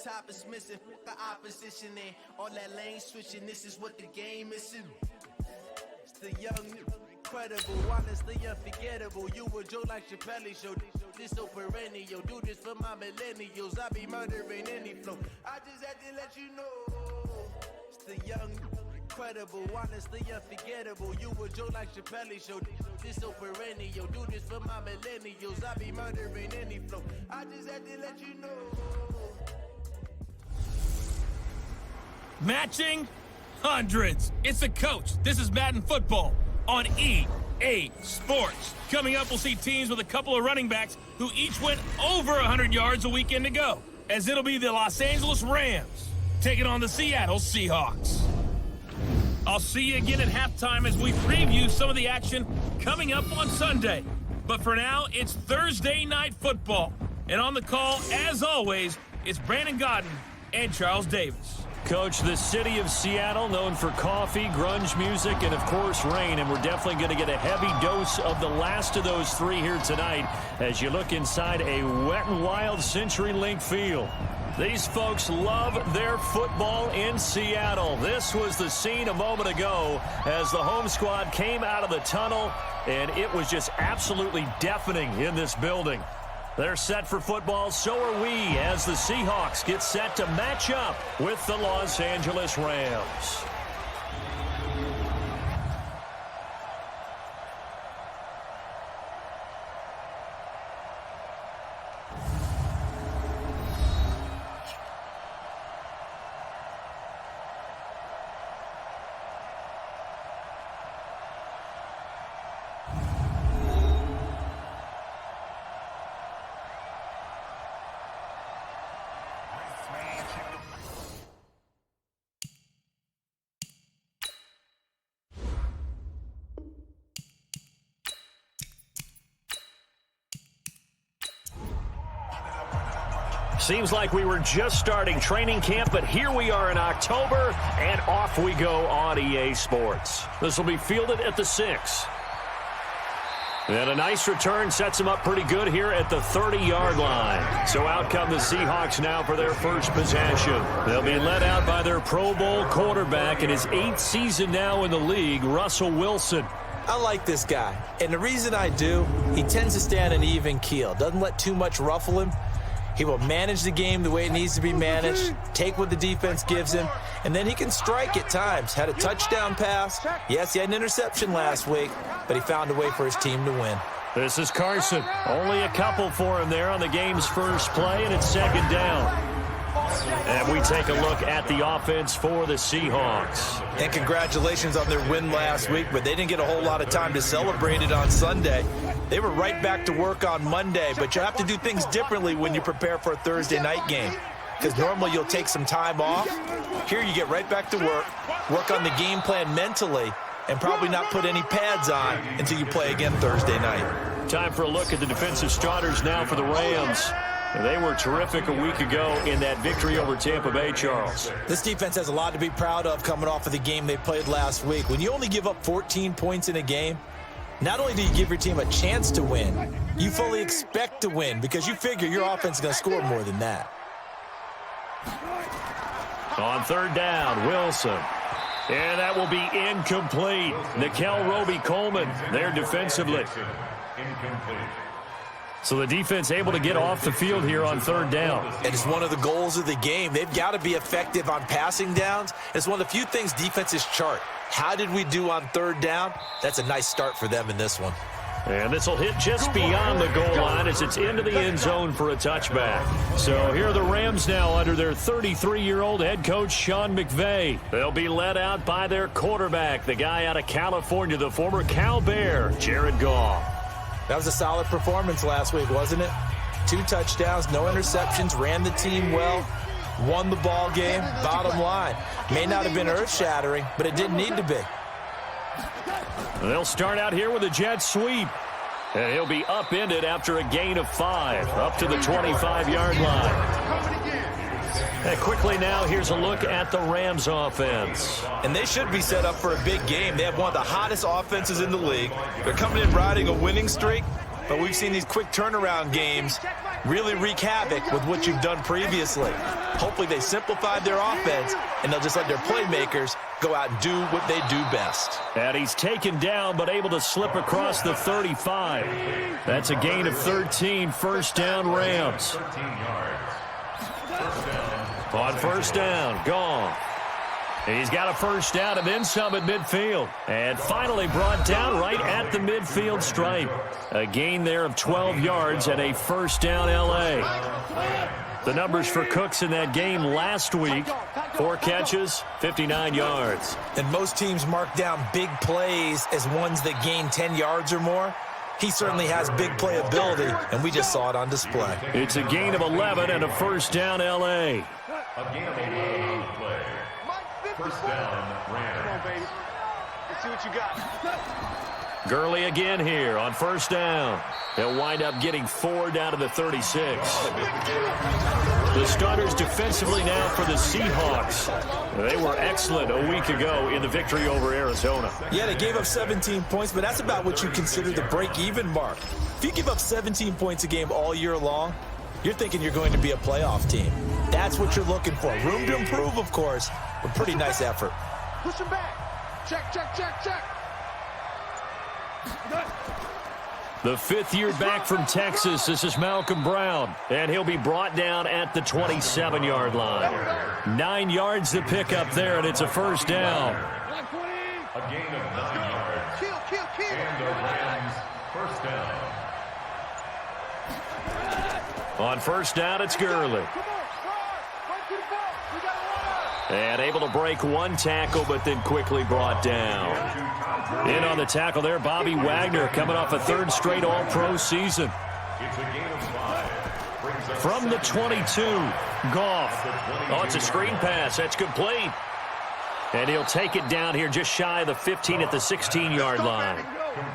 top is missing. The opposition and all that lane switching. This is what the game is. It's the young, incredible, honestly unforgettable. You a joke like Chappelle show. This so perennial. Do this for my millennials. I be murdering any flow. I just had to let you know. It's the young, incredible, honestly unforgettable. You a joke like Chappelle show. This so perennial. Do this for my millennials. I be murdering any flow. I just had to let you know. Matching hundreds. It's the coach. This is Madden Football on EA Sports. Coming up, we'll see teams with a couple of running backs who each went over 100 yards a weekend ago, as it'll be the Los Angeles Rams taking on the Seattle Seahawks. I'll see you again at halftime as we preview some of the action coming up on Sunday. But for now, it's Thursday Night Football. And on the call, as always, it's Brandon Godden and Charles Davis. Coach, the city of Seattle, known for coffee, grunge music, and, of course, rain. And we're definitely going to get a heavy dose of the last of those three here tonight as you look inside a Wet n Wild CenturyLink field. These folks love their football in Seattle. This was the scene a moment ago as the home squad came out of the tunnel, and it was just absolutely deafening in this building. They're set for football, so are we, as the Seahawks get set to match up with the Los Angeles Rams. Seems like we were just starting training camp, but here we are in October, and off we go on EA Sports. This will be fielded at the 6. And a nice return sets them up pretty good here at the 30-yard line. So out come the Seahawks now for their first possession. They'll be led out by their Pro Bowl quarterback in his 8th season now in the league, Russell Wilson. I like this guy, and the reason I do, he tends to stay on an even keel. Doesn't let too much ruffle him. He will manage the game the way it needs to be managed, take what the defense gives him, and then he can strike at times. Had a touchdown pass. Yes, he had an interception last week, but he found a way for his team to win. This is Carson. Only a couple for him there on the game's first play, and it's second down. And we take a look at the offense for the Seahawks. And congratulations on their win last week, but they didn't get a whole lot of time to celebrate it on Sunday. They were right back to work on Monday, but you have to do things differently when you prepare for a Thursday night game, because normally you'll take some time off. Here you get right back to work on the game plan mentally, and probably not put any pads on until you play again Thursday night. Time for a look at the defensive starters now for the Rams. They were terrific a week ago in that victory over Tampa Bay, Charles. This defense has a lot to be proud of coming off of the game they played last week. When you only give up 14 points in a game, not only do you give your team a chance to win, you fully expect to win because you figure your offense is going to score more than that. On third down, Wilson. And that will be incomplete. Nikel Roby-Coleman there defensively. So the defense able to get off the field here on third down. And it's one of the goals of the game. They've got to be effective on passing downs. It's one of the few things defenses chart. How did we do on third down? That's a nice start for them in this one. And this will hit just beyond the goal line as it's into the end zone for a touchback. So here are the Rams now under their 33-year-old head coach, Sean McVay. They'll be led out by their quarterback, the guy out of California, the former Cal Bear, Jared Goff. That was a solid performance last week, wasn't it? 2 touchdowns, no interceptions, ran the team well, won the ball game. Bottom line, may not have been earth-shattering, but it didn't need to be. They'll start out here with a jet sweep. And he'll be upended after a gain of 5, up to the 25-yard line. And quickly now, here's a look at the Rams offense. And they should be set up for a big game. They have one of the hottest offenses in the league. They're coming in riding a winning streak, but we've seen these quick turnaround games really wreak havoc with what you've done previously. Hopefully they simplified their offense, and they'll just let their playmakers go out and do what they do best. And he's taken down, but able to slip across the 35. That's a gain of 13, first down Rams. On first down, gone. He's got a first down and then some at midfield. And finally brought down right at the midfield stripe. A gain there of 12 yards and a first down L.A. The numbers for Cooks in that game last week: 4 catches, 59 yards. And most teams mark down big plays as ones that gain 10 yards or more. He certainly has big playability, and we just saw it on display. It's a gain of 11 and a first down L.A. A gain of 11 on the play. First down, Rams. Come on, baby. Let's see what you got. Gurley again here on first down. He'll wind up getting 4 down to the 36. The starters defensively now for the Seahawks. They were excellent a week ago in the victory over Arizona. Yeah, they gave up 17 points, but that's about what you consider the break-even mark. If you give up 17 points a game all year long, you're thinking you're going to be a playoff team. That's what you're looking for. Room to improve, of course, but pretty nice effort. Push him back. Check, check, check, check. The 5th year back from Texas, this is Malcolm Brown, and he'll be brought down at the 27-yard line. 9 yards to pick up there, and it's a first down. A gain of 9 yards. Kill. And the Rams, first down. On first down, it's Gurley. And able to break one tackle, but then quickly brought down. In on the tackle there, Bobby Wagner, coming off a 3rd straight All-Pro season. It's a gain of 5. From the 22, Goff. Oh, it's a screen pass. That's complete. And he'll take it down here just shy of the 15 at the 16-yard line.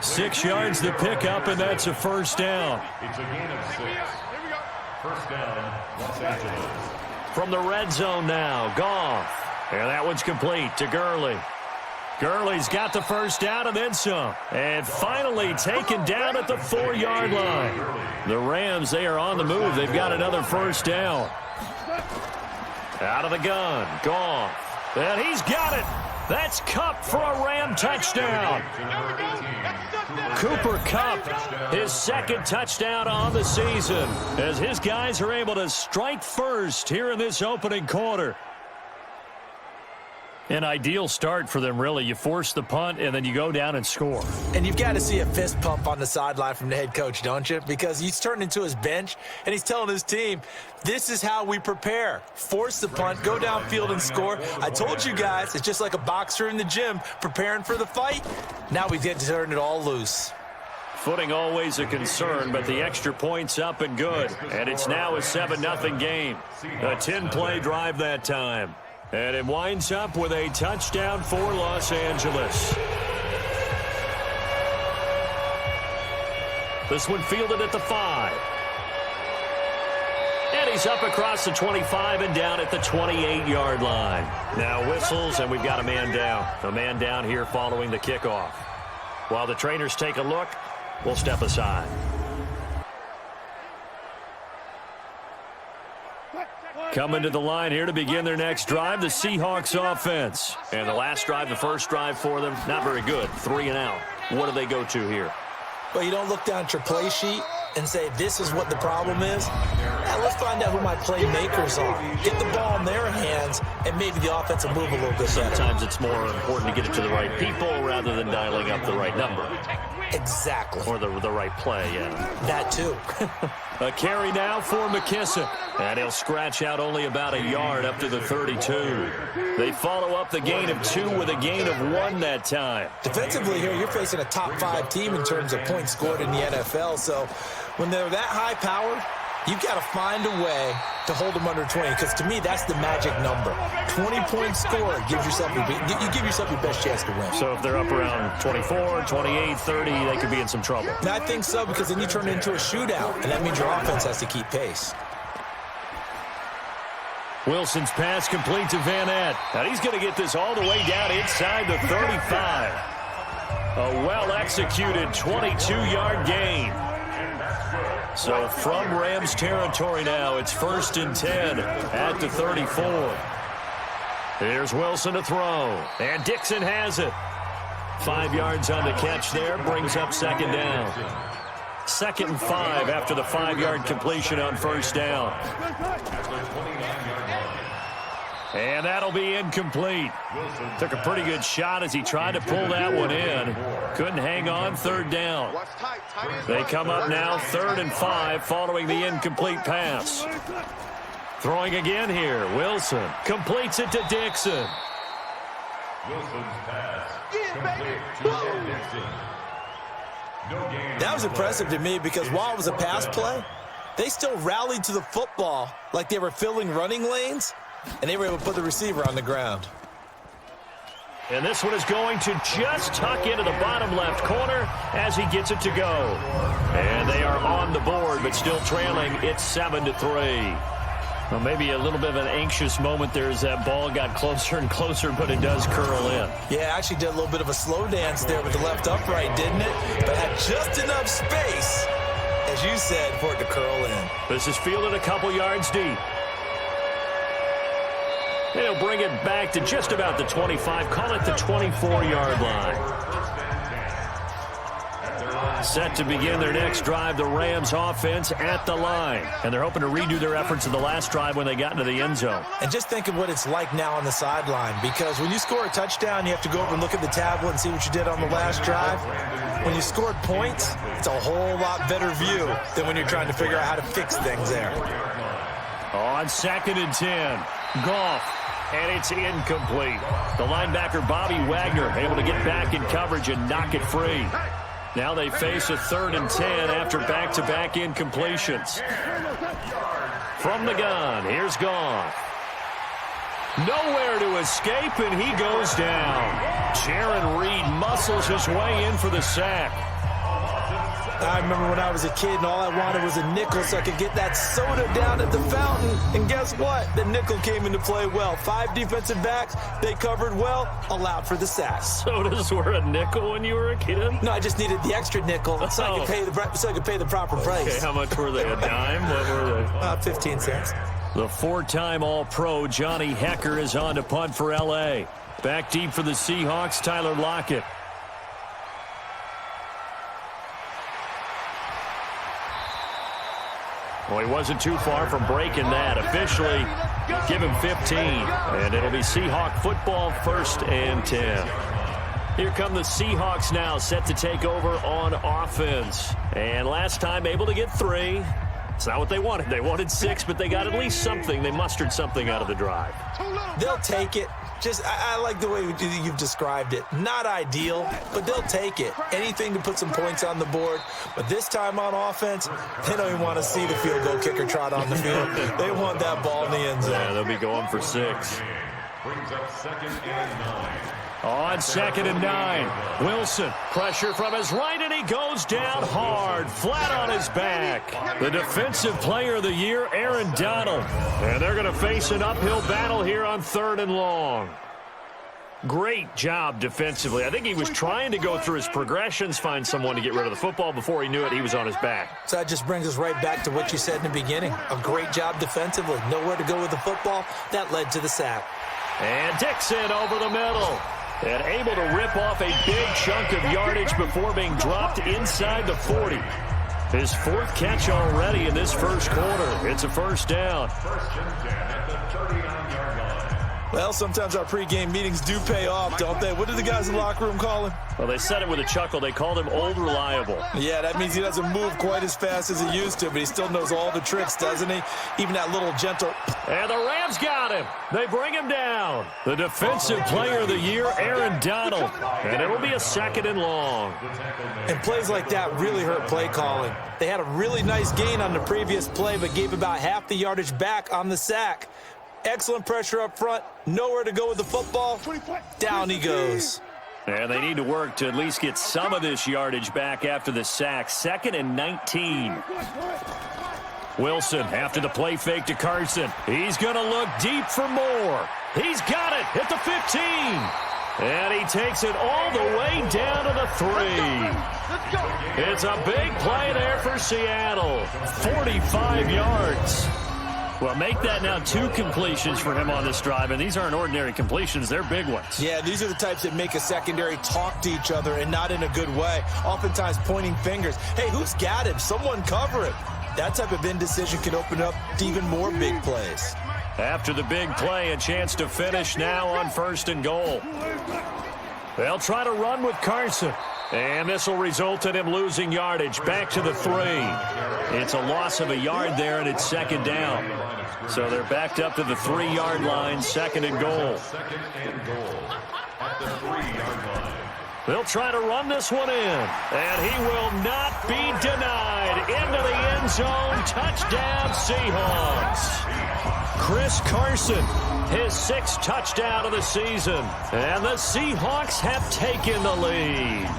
6 yards to pick up, and that's a first down. It's a gain of 6. First down, Los Angeles. From the red zone now, Goff. And that one's complete to Gurley. Gurley's got the first down and then some. And finally taken down at the 4-yard line. The Rams, they are on the move. They've got another first down. Out of the gun, Goff. And he's got it. That's Kupp for a Ram touchdown. Cooper Kupp, his 2nd touchdown on the season, as his guys are able to strike first here in this opening quarter. An ideal start for them, really. You force the punt, and then you go down and score. And you've got to see a fist pump on the sideline from the head coach, don't you? Because he's turned into his bench, and he's telling his team, this is how we prepare. Force the punt, go downfield and score. I told you guys, it's just like a boxer in the gym preparing for the fight. Now we get to turn it all loose. Footing always a concern, but the extra point's up and good. And it's now a 7-0 game. A 10-play drive that time. And it winds up with a touchdown for Los Angeles. This one fielded at the 5. And he's up across the 25 and down at the 28-yard line. Now whistles, and we've got a man down. A man down here following the kickoff. While the trainers take a look, we'll step aside. Coming to the line here to begin their next drive, the Seahawks offense. And the last drive, the first drive for them, not very good. 3 and out. What do they go to here? Well, you don't look down at your play sheet and say, this is what the problem is. Now, let's find out who my playmakers are. Get the ball in their hands, and maybe the offense will move a little bit better. Sometimes it's more important to get it to the right people rather than dialing up the right number. Exactly. Or the right play, yeah. That, too. A carry now for McKissick. And he'll scratch out only about a yard up to the 32. They follow up the gain of 2 with a gain of 1 that time. Defensively here, you're facing a top-5 team in terms of points scored in the NFL. So when they're that high-powered, you've got to find a way to hold them under 20. Because to me, that's the magic number. 20 points scored gives yourself you give yourself your best chance to win. So if they're up around 24, 28, 30, they could be in some trouble. And I think so, because then you turn it into a shootout, and that means your offense has to keep pace. Wilson's pass complete to Van Ness. And he's going to get this all the way down inside the 35. A well-executed 22-yard gain. So from Rams territory now, it's 1st and 10 at the 34. Here's Wilson to throw, and Dixon has it. 5 yards on the catch there, brings up 2nd down. 2nd and 5 after the 5-yard completion on 1st down. And that'll be incomplete. Took a pretty good shot as he tried to pull that one in. Couldn't hang on, 3rd down. They come up now 3rd and 5 following the incomplete pass. Throwing again here, Wilson completes it to Dixon. Wilson's pass. Complete to Dixon. That was impressive to me because while it was a pass play, they still rallied to the football like they were filling running lanes, and they were able to put the receiver on the ground. And this one is going to just tuck into the bottom left corner as he gets it to go. And they are on the board, but still trailing. It's 7-3. Well, maybe a little bit of an anxious moment there as that ball got closer and closer, but it does curl in. Yeah, actually did a little bit of a slow dance there with the left upright, didn't it? But had just enough space, as you said, for it to curl in. This is fielded a couple yards deep. They'll bring it back to just about the 25, call it the 24-yard line. Set to begin their next drive, the Rams offense at the line. And they're hoping to redo their efforts in the last drive when they got into the end zone. And just think of what it's like now on the sideline, because when you score a touchdown, you have to go over and look at the tablet and see what you did on the last drive. When you scored points, it's a whole lot better view than when you're trying to figure out how to fix things there. On 2nd and 10, Goff. And it's incomplete. The linebacker, Bobby Wagner, able to get back in coverage and knock it free. Now they face a 3rd and 10 after back-to-back incompletions. From the gun, here's Goff. Nowhere to escape, and he goes down. Jaron Reed muscles his way in for the sack. I remember when I was a kid and all I wanted was a nickel so I could get that soda down at the fountain. And guess what? The nickel came into play well. 5 defensive backs, they covered well, allowed for the sack. Sodas were a nickel when you were a kid? No, I just needed the extra nickel so I could pay the proper price. Okay, how much were they? A dime? What were they? 15 cents. The 4-time All-Pro Johnny Hecker is on to punt for L.A. Back deep for the Seahawks, Tyler Lockett. Well, he wasn't too far from breaking that. Officially, give him 15. And it'll be Seahawk football, 1st and 10. Here come the Seahawks now, set to take over on offense. And last time, able to get 3. It's not what they wanted. They wanted 6, but they got at least something. They mustered something out of the drive. They'll take it. I like the way you've described it. Not ideal, but they'll take it. Anything to put some points on the board. But this time on offense, they don't even want to see the field goal kicker trot on the field. They want that ball in the end zone. Yeah, they'll be going for 6. Brings up 2nd and 9. On 2nd and 9, Wilson, pressure from his right, and he goes down hard, flat on his back. The defensive player of the year, Aaron Donald. And they're going to face an uphill battle here on 3rd and long. Great job defensively. I think he was trying to go through his progressions, find someone to get rid of the football. Before he knew it, he was on his back. So that just brings us right back to what you said in the beginning. A great job defensively. Nowhere to go with the football. That led to the sack. And Dixon over the middle. And able to rip off a big chunk of yardage before being dropped inside the 40. His 4th catch already in this first quarter. It's a 1st down. 1st and 10 at the 39-yard line. Well, sometimes our pregame meetings do pay off, don't they? What did the guys in the locker room call him? Well, they said it with a chuckle. They called him Old Reliable. Yeah, that means he doesn't move quite as fast as he used to, but he still knows all the tricks, doesn't he? Even that little gentle... And the Rams got him. They bring him down. The defensive player of the year, Aaron Donald. And it'll be a 2nd and long. And plays like that really hurt play calling. They had a really nice gain on the previous play, but gave about half the yardage back on the sack. Excellent pressure up front. Nowhere to go with the football. Down he goes. And they need to work to at least get some of this yardage back after the sack. 2nd and 19. Wilson after the play fake to Carson. He's going to look deep for more. He's got it at the 15. And he takes it all the way down to the 3. It's a big play there for Seattle. 45 yards. Well, make that now 2 completions for him on this drive, and these aren't ordinary completions. They're big ones. Yeah, these are the types that make a secondary talk to each other and not in a good way, oftentimes pointing fingers. Hey, who's got him? Someone cover him. That type of indecision can open up to even more big plays. After the big play, a chance to finish now on 1st and goal. They'll try to run with Carson. And this will result in him losing yardage. Back to the 3. It's a loss of a yard there, and it's 2nd down. So they're backed up to the 3-yard line, 2nd and goal. They'll try to run this one in. And he will not be denied. Into the end zone. Touchdown, Seahawks. Chris Carson, his 6th touchdown of the season. And the Seahawks have taken the lead.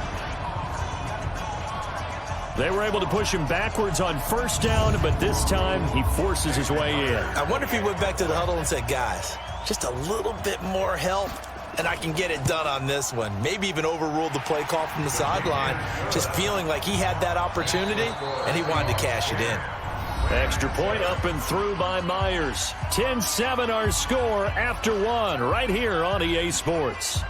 They were able to push him backwards on 1st down, but this time he forces his way in. I wonder if he went back to the huddle and said, guys, just a little bit more help, and I can get it done on this one. Maybe even overruled the play call from the sideline, just feeling like he had that opportunity, and he wanted to cash it in. Extra point up and through by Myers. 10-7 our score after 1 right here on EA Sports.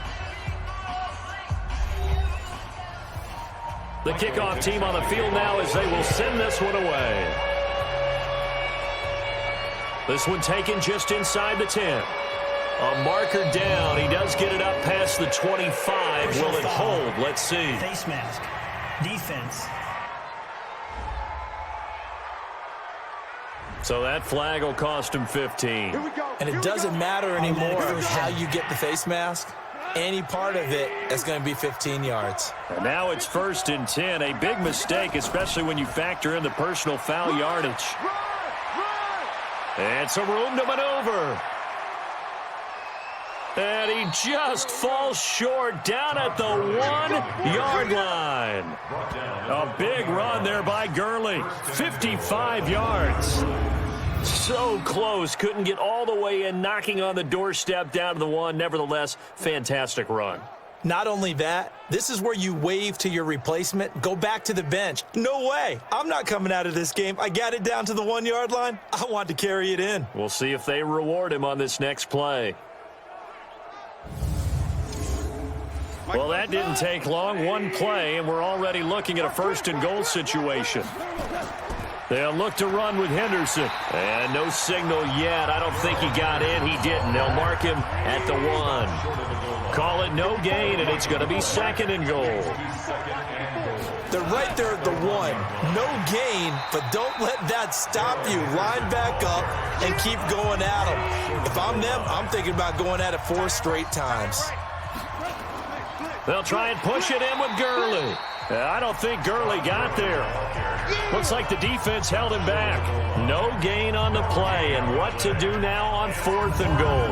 The kickoff team on the field now as they will send this one away. This one taken just inside the 10. A marker down. He does get it up past the 25. Will it hold? Let's see. Face mask. Defense. So that flag will cost him 15. And it doesn't matter anymore how you get the face mask. Any part of it is going to be 15 yards. And now it's 1st and 10. A big mistake, especially when you factor in the personal foul yardage. And some room to maneuver. And he just falls short down at the 1-yard line. A big run there by Gurley. 55 yards. So close. Couldn't get all the way in, knocking on the doorstep down to the 1. Nevertheless, fantastic run. Not only that, this is where you wave to your replacement, go back to the bench. No way. I'm not coming out of this game. I got it down to the 1-yard line. I want to carry it in. We'll see if they reward him on this next play. Well, that didn't take long. 1 play, and we're already looking at a 1st and goal situation. They'll look to run with Henderson. And no signal yet. I don't think he got in. He didn't. They'll mark him at the 1. Call it no gain, and it's going to be 2nd and goal. They're right there at the 1. No gain, but don't let that stop you. Line back up and keep going at them. If I'm them, I'm thinking about going at it 4 straight times. They'll try and push it in with Gurley. I don't think Gurley got there. Looks like the defense held him back. No gain on the play, and what to do now on 4th and goal.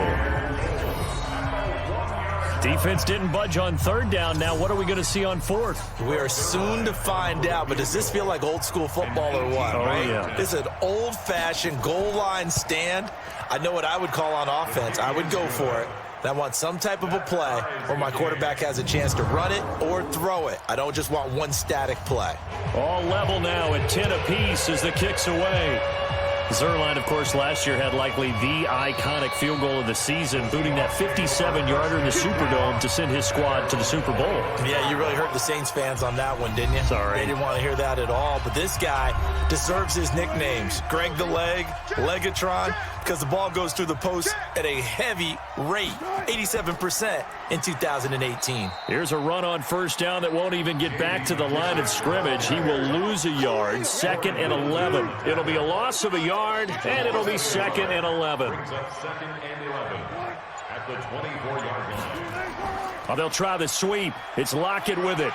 Defense didn't budge on 3rd down. Now what are we going to see on 4th? We are soon to find out, but does this feel like old school football or what? Oh, right? Yeah. It's an old-fashioned goal line stand. I know what I would call on offense. I would go for it. I want some type of a play where my quarterback has a chance to run it or throw it. I don't just want one static play. All level now at 10 apiece as the kick's away. Zuerlein, of course, last year had likely the iconic field goal of the season, booting that 57-yarder in the Superdome to send his squad to the Super Bowl. Yeah, you really hurt the Saints fans on that one, didn't you? Sorry. They didn't want to hear that at all. But this guy deserves his nicknames. Greg the Leg, Legatron, because the ball goes through the post at a heavy rate, 87% in 2018. Here's a run on 1st down that won't even get back to the line of scrimmage. He will lose a yard, 2nd and 11. It'll be a loss of a yard, and it'll be 2nd and 11. At the 24-yard line. Oh, they'll try the sweep. It's Lockett with it.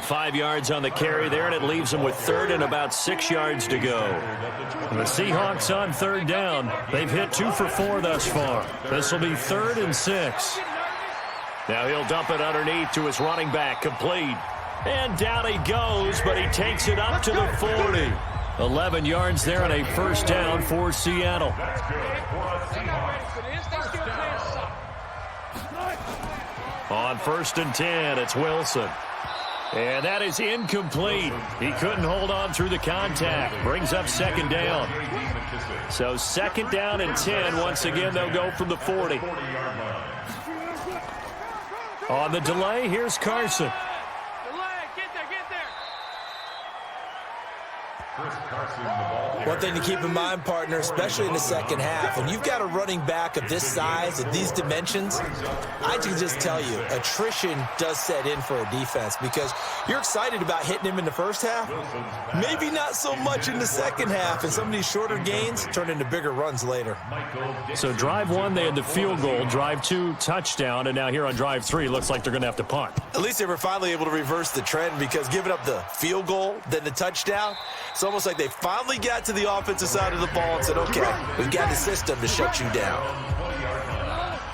5 yards on the carry there, and it leaves them with 3rd and about 6 yards to go. And the Seahawks on 3rd down. They've hit 2 for 4 thus far. This will be 3rd and 6. Now he'll dump it underneath to his running back, complete. And down he goes, but he takes it up to the 40. 11 yards there and a 1st down for Seattle. On 1st and 10, it's Wilson. And that is incomplete. He couldn't hold on through the contact. Brings up 2nd down. So 2nd down and 10. Once again, they'll go from the 40. On the delay, here's Carson. One thing to keep in mind, partner, especially in the second half, when you've got a running back of this size, of these dimensions, I can just tell you, attrition does set in for a defense because you're excited about hitting him in the first half, maybe not so much in the second half, and some of these shorter gains turn into bigger runs later. So drive 1, they had the field goal. Drive 2, touchdown, and now here on drive 3, looks like they're going to have to punt. At least they were finally able to reverse the trend because giving up the field goal, then the touchdown, it's almost like they finally got to the offensive side of the ball and said, okay, we've got the system to shut you down.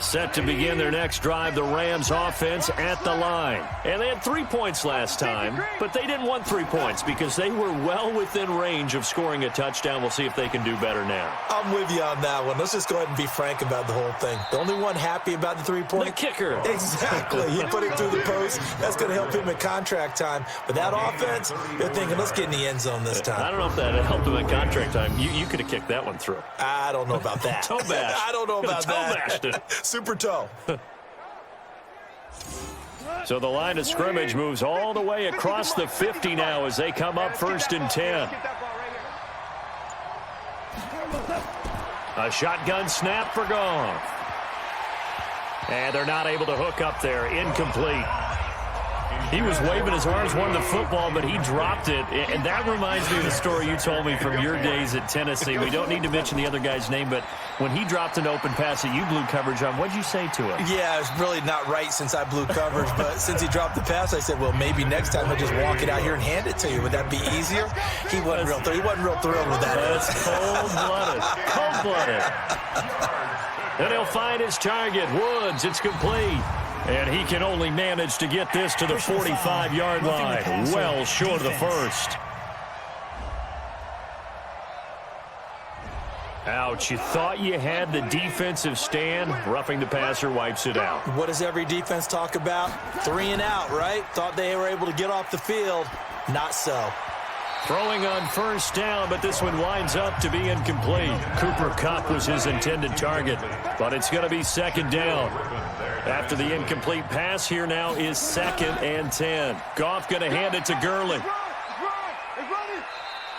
Set to begin their next drive, the Rams offense at the line. And they had 3 points last time, but they didn't want 3 points because they were well within range of scoring a touchdown. We'll see if they can do better now. I'm with you on that one. Let's just go ahead and be frank about the whole thing. The only one happy about the 3-point? The kicker. Exactly. He put it through the post. That's going to help him at contract time. But that offense, they're thinking, let's get in the end zone this time. I don't know if that helped him at contract time. You could have kicked that one through. I don't know about that. Toe bash. I don't know about that. Toe bashed it. Super toe. So the line of scrimmage moves all the way across the 50 now as they come up 1st and 10. A shotgun snap for Goff. And they're not able to hook up there. Incomplete. He was waving his arms, wanted the football, but he dropped it. And that reminds me of the story you told me from your days at Tennessee. We don't need to mention the other guy's name, but when he dropped an open pass that you blew coverage on, what'd you say to him? Yeah, it's really not right since I blew coverage, but since he dropped the pass, I said, well, maybe next time he'll just walk it out here and hand it to you. Would that be easier? He wasn't real thrilled with that. That's cold-blooded. Cold-blooded. And he'll find his target. Woods, it's complete. And he can only manage to get this to the 45-yard line. Well short of the first. Ouch, you thought you had the defensive stand. Roughing the passer wipes it out. What does every defense talk about? 3 and out, right? Thought they were able to get off the field. Not so. Throwing on 1st down, but this one winds up to be incomplete. Cooper Kupp was his intended target, but it's going to be 2nd down. After the incomplete pass, here now is 2nd and 10. Goff going to hand it to Gurley.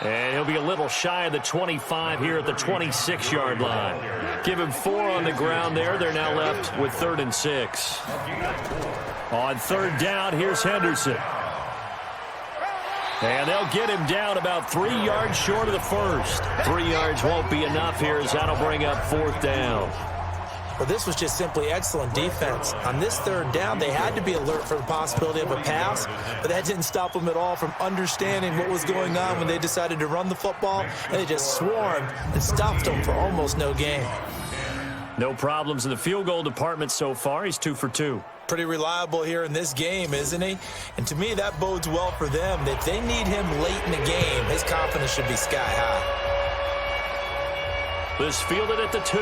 And he'll be a little shy of the 25 here at the 26-yard line. Give him 4 on the ground there. They're now left with 3rd and 6. On 3rd down, here's Henderson. And they'll get him down about 3 yards short of the first. 3 yards won't be enough here as that'll bring up 4th down. Well, this was just simply excellent defense. On this 3rd down, they had to be alert for the possibility of a pass, but that didn't stop them at all from understanding what was going on when they decided to run the football, and they just swarmed and stopped them for almost no gain. No problems in the field goal department so far. He's 2 for 2. Pretty reliable here in this game, isn't he? And to me, that bodes well for them. If they need him late in the game, his confidence should be sky high. This fielded at the 2.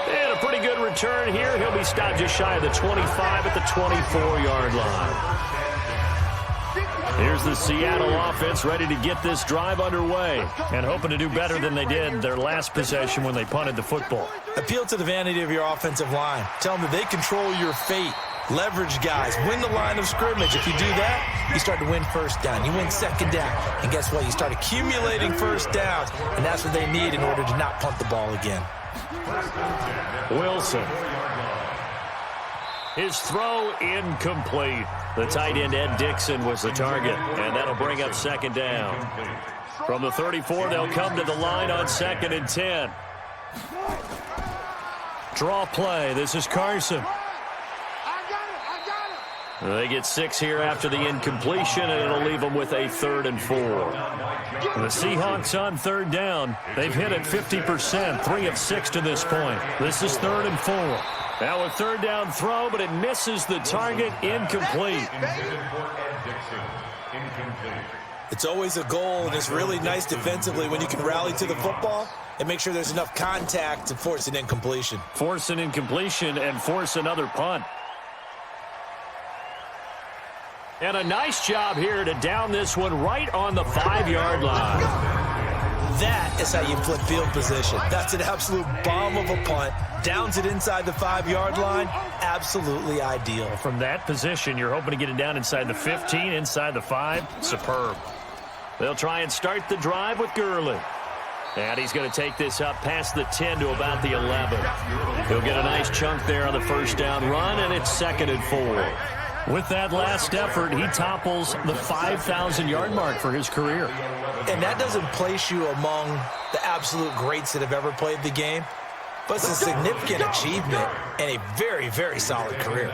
And a pretty good return here. He'll be stopped just shy of the 25 at the 24-yard line. Here's the Seattle offense ready to get this drive underway and hoping to do better than they did their last possession when they punted the football. Appeal to the vanity of your offensive line. Tell them that they control your fate. Leverage guys. Win the line of scrimmage. If you do that, you start to win 1st down. You win 2nd down. And guess what? You start accumulating 1st downs. And that's what they need in order to not punt the ball again. Wilson. His throw incomplete. The tight end, Ed Dixon, was the target, and that'll bring up 2nd down. From the 34, they'll come to the line on 2nd and 10. Draw play. This is Carson. They get 6 here after the incompletion, and it'll leave them with a 3rd and 4. The Seahawks on 3rd down. They've hit it 50%, 3 of 6 to this point. This is 3rd and 4. Now a 3rd down throw, but it misses the target. Incomplete. It's always a goal, and it's really nice defensively when you can rally to the football and make sure there's enough contact to force an incompletion. Force an incompletion and force another punt. And a nice job here to down this one right on the 5-yard line. That is how you flip field position. That's an absolute bomb of a punt. Downs it inside the 5-yard line. Absolutely ideal. From that position, you're hoping to get it down inside the 15, inside the 5. Superb. They'll try and start the drive with Gurley. And he's going to take this up past the 10 to about the 11. He'll get a nice chunk there on the first down run, and it's 2nd and 4. With that last effort, he topples the 5,000-yard mark for his career. And that doesn't place you among the absolute greats that have ever played the game, but it's a significant achievement and a very, very solid career.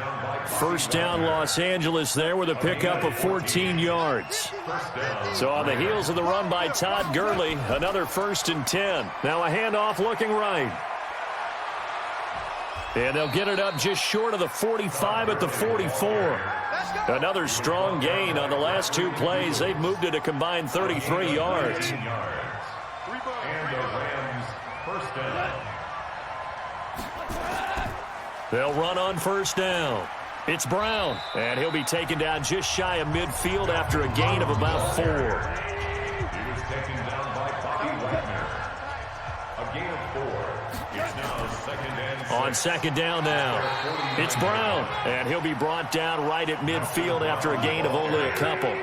First down, Los Angeles there with a pickup of 14 yards. So on the heels of the run by Todd Gurley, another 1st and 10. Now a handoff looking right. And they'll get it up just short of the 45 at the 44. Another strong gain on the last 2 plays. They've moved it a combined 33 yards. And the Rams, first down. They'll run on first down. It's Brown, and he'll be taken down just shy of midfield after a gain of about 4. He was taken down by Bobby Wagner. A gain of 4. It's now 2nd and 6. On 2nd down now, it's Brown, and he'll be brought down right at midfield after a gain of only a couple.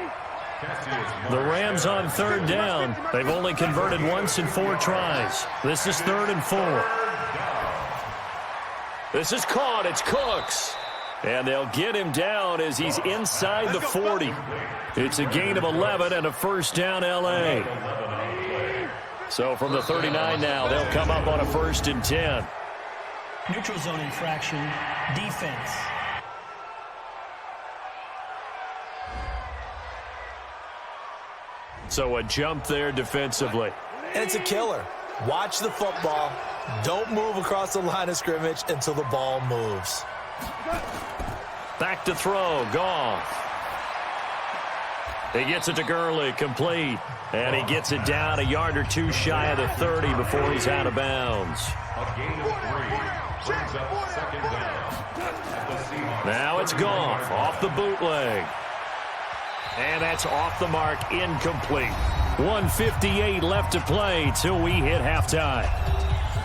The Rams on 3rd down. They've only converted once in 4 tries. This is 3rd and 4. This is caught. It's Cooks. And they'll get him down as he's inside the 40. It's a gain of 11 and a first down L.A. So from the 39 now, they'll come up on a 1st and 10. Neutral zone infraction, defense. So a jump there defensively. And it's a killer. Watch the football. Don't move across the line of scrimmage until the ball moves. Back to throw, Goff. He gets it to Gurley, complete. And he gets it down a yard or 2 shy of the 30 before he's out of bounds. A gain of 3 brings up 2nd down at the Seahawks. Now it's Goff off the bootleg. And that's off the mark, incomplete. 1:58 left to play till we hit halftime.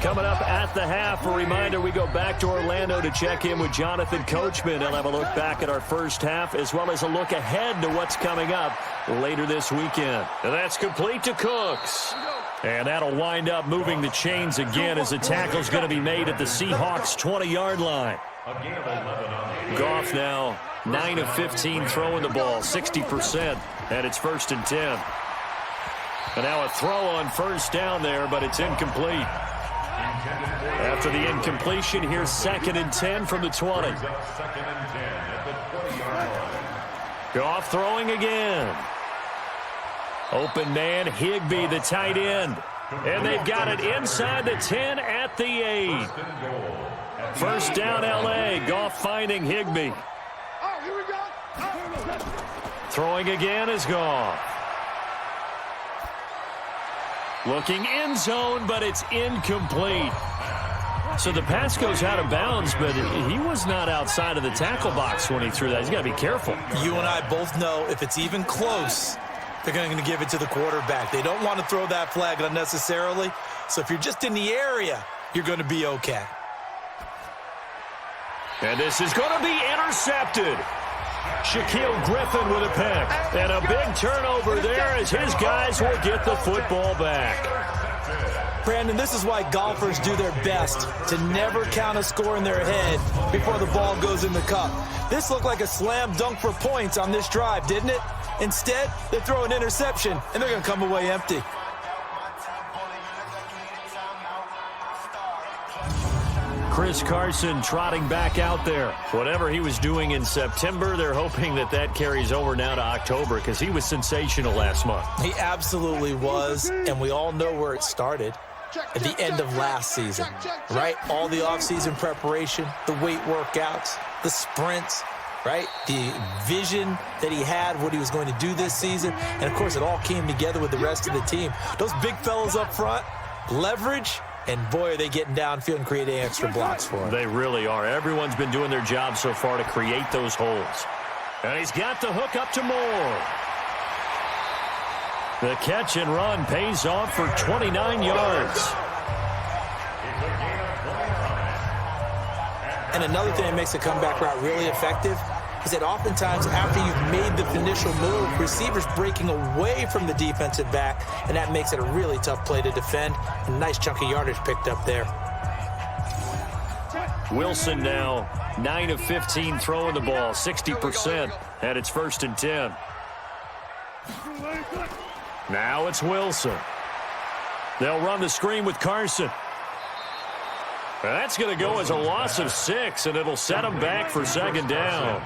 Coming up at the half, a reminder, we go back to Orlando to check in with Jonathan Coachman. He'll have a look back at our first half as well as a look ahead to what's coming up later this weekend. And that's complete to Cooks. And that'll wind up moving the chains again as the tackle's going to be made at the Seahawks' 20-yard line. Goff now 9 of 15 throwing the ball, 60%, and it's 1st and 10. And now a throw on first down there, but it's incomplete. After the incompletion, here's 2nd and 10 from the 20. Goff throwing again. Open man, Higbee, the tight end. And they've got it inside the 10 at the 8. First down, L.A. Goff finding Higbee. Throwing again is Goff. Looking end zone, but it's incomplete. So the pass goes out of bounds, but he was not outside of the tackle box when he threw that. He's got to be careful. You and I both know if it's even close, they're going to give it to the quarterback. They don't want to throw that flag unnecessarily. So if you're just in the area, you're going to be okay. And this is going to be intercepted. Shaquille Griffin with a pick. And a big turnover there as his guys will get the football back. Brandon, this is why golfers do their best to never count a score in their head before the ball goes in the cup. This looked like a slam dunk for points on this drive, didn't it? Instead, they throw an interception, and they're going to come away empty. Chris Carson trotting back out there. Whatever he was doing in September, they're hoping that that carries over now to October because he was sensational last month. He absolutely was, and we all know where it started. At the end of last season, right? All the offseason preparation, the weight workouts, the sprints. right? The vision that he had, what he was going to do this season, and, of course, it all came together with the rest of the team. Those big fellas up front, leverage, and, boy, are they getting downfield and creating extra blocks for him. They really are. Everyone's been doing their job so far to create those holes. And he's got the hook up to Moore. The catch and run pays off for 29 yards. And another thing that makes a comeback route really effective is that oftentimes after you've made the initial move, receivers breaking away from the defensive back, and that makes it a really tough play to defend. A nice chunk of yardage picked up there. Wilson now 9 of 15 throwing the ball, 60%, and it's 1st and 10. Now it's Wilson. They'll run the screen with Carson. That's going to go as a loss of 6, and it'll set them back for 2nd down.